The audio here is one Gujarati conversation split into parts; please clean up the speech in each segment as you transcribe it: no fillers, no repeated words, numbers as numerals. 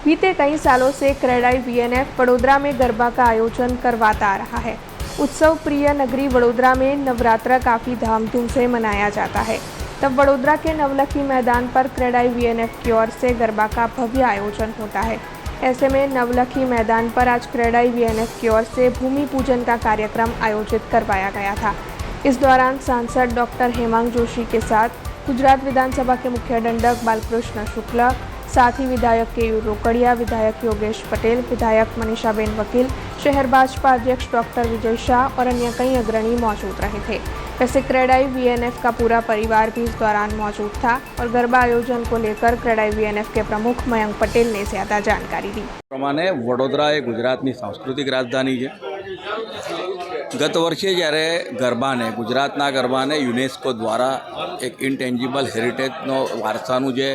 बीते कई सालों से क्रेडाई वीएनएफ वडोदरा में गरबा का आयोजन करवाता आ रहा है। उत्सव प्रिय नगरी वडोदरा में नवरात्र काफ़ी धामधूम से मनाया जाता है। तब वडोदरा के नवलखी मैदान पर क्रेडाई वीएनएफ की ओर से गरबा का भव्य आयोजन होता है। ऐसे में नवलखी मैदान पर आज क्रेडाई वीएनएफ की ओर से भूमि पूजन का कार्यक्रम आयोजित करवाया गया था। इस दौरान सांसद डॉक्टर हेमांग जोशी के साथ गुजरात विधानसभा के मुख्य दंडक बालकृष्ण शुक्ल, साथ ही विधायक केयूर रोकड़िया, विधायक योगेश पटेल, विधायक मनीषाबेन वकील, शहर भाजपा अध्यक्ष डॉक्टर विजय शाह और अन्य कई अग्रणी मौजूद रहे थे। वैसे क्रेडाई वीएनएफ का पूरा परिवार भी इस दौरान मौजूद था और गरबा आयोजन को लेकर क्रेडाई वीएनएफ के प्रमुख मयंक पटेल ने ज्यादा जानकारी दी। प्रमाणे वडोदरा ए गुजरातनी सांस्कृतिक राजधानी है। गत वर्षे જ્યારે ગરબાને ગુજરાતના ગરબાને યુનેસ્કો દ્વારા એક ઇનટેન્જિબલ હેરિટેજનો વારસાનું જે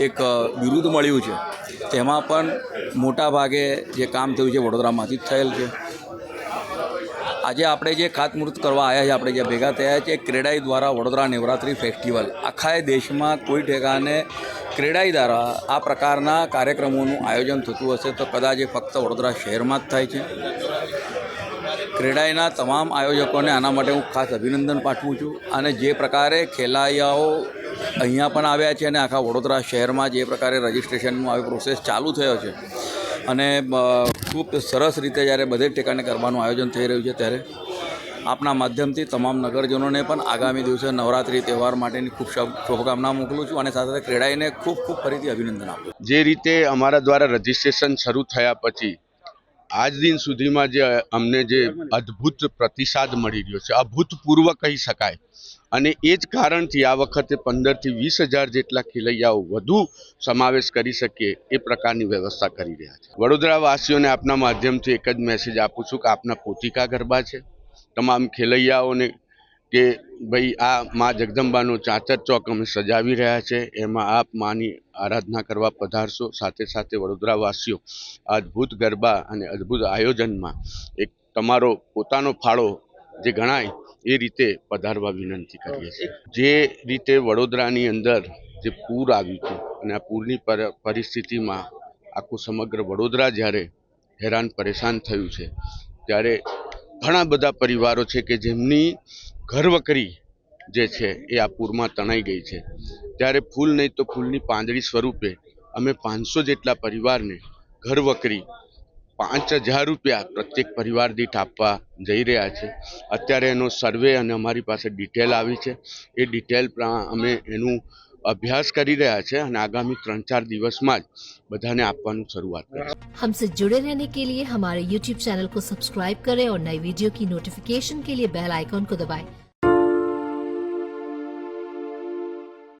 એક બિરુદ મળ્યું છે તેમાં પણ મોટા ભાગે જે કામ થયું છે વડોદરામાંથી જ થયેલ છે। આજે આપણે જે ખાતમુહૂર્ત કરવા આવ્યા છે, આપણે જે ભેગા થયા છે, ક્રેડાઈ દ્વારા વડોદરા નવરાત્રિ ફેસ્ટિવલ આખા દેશમાં કોઈ ઠેકાને ક્રેડાઈ દ્વારા આ પ્રકારના કાર્યક્રમોનું આયોજન થતું હશે તો કદાચ એ ફક્ત વડોદરા શહેરમાં જ થાય છે। ક્રેડાઈના તમામ આયોજકોને આના માટે હું ખાસ અભિનંદન પાઠવું છું અને જે પ્રકારે ખેલૈયાઓ અહીંયા પણ આવ્યા છે અને આખા વડોદરા શહેરમાં જે પ્રકારે રજિસ્ટ્રેશનનું આવી પ્રોસેસ ચાલુ થયો છે અને ખૂબ સરસ રીતે જ્યારે બધે ઠેકાણે ગરબાનું આયોજન થઈ રહ્યું છે ત્યારે આપના માધ્યમથી તમામ નગરજનોને પણ આગામી દિવસે નવરાત્રિ તહેવાર માટેની ખૂબ શુભકામના મોકલું છું અને સાથે સાથે ક્રેડાઈને ખૂબ ખૂબ ફરીથી અભિનંદન આપું। જે રીતે અમારા દ્વારા રજિસ્ટ્રેશન શરૂ થયા પછી આજ દિન સુધીમાં જે અમને જે અદ્ભુત પ્રતિસાદ મળી રહ્યો છે, અભૂતપૂર્વ કહી શકાય, અને એ જ કારણથી આ વખતે 15થી 20,000 જેટલા ખેલૈયાઓ વધુ સમાવેશ કરી શકીએ એ પ્રકારની વ્યવસ્થા કરી રહ્યા છે। વડોદરાવાસીઓને આપના માધ્યમથી એક જ મેસેજ આપું છું કે આપના પોતિકા ગરબા છે। તમામ ખેલૈયાઓને કે ભાઈ આ મા જગદંબાનો ચાચર ચોક અમે સજાવી રહ્યા છે, એમાં આપ માની આરાધના કરવા પધારશો। સાથે સાથે વડોદરાવાસીઓ અદ્ભુત ગરબા અને અદ્ભુત આયોજનમાં એક તમારો પોતાનો ફાળો જે ગણાય એ રીતે પધારવા વિનંતી કરીએ છીએ। જે રીતે વડોદરાની અંદર જે પૂર આવ્યું હતું અને આ પૂરની પરિસ્થિતિમાં આખું સમગ્ર વડોદરા જ્યારે હેરાન પરેશાન થયું છે ત્યારે ઘણા બધા પરિવારો છે કે જેમની ઘરવકરી જે છે એ આ પૂરમાં તણાઈ ગઈ છે, ત્યારે ફૂલ નહીં તો ફૂલની પાંદડી સ્વરૂપે અમે 500 જેટલા પરિવારને ઘરવકરી 5,000 રૂપિયા પ્રત્યેક પરિવાર દીઠ આપવા જઈ રહ્યા છે। અત્યારે એનો સર્વે અને અમારી પાસે ડિટેલ આવી છે, એ ડિટેલ અમે એનું અભ્યાસ કરી રહ્યા છે અને આગામી 3-4 દિવસમાં જ બધાને આપવાનું શરૂઆત કરીશું। हमसे जुड़े रहने के लिए हमारे YouTube चैनल को सब्सक्राइब करें और नई वीडियो की नोटिफिकेशन के लिए बेल आइकॉन को दबाएं।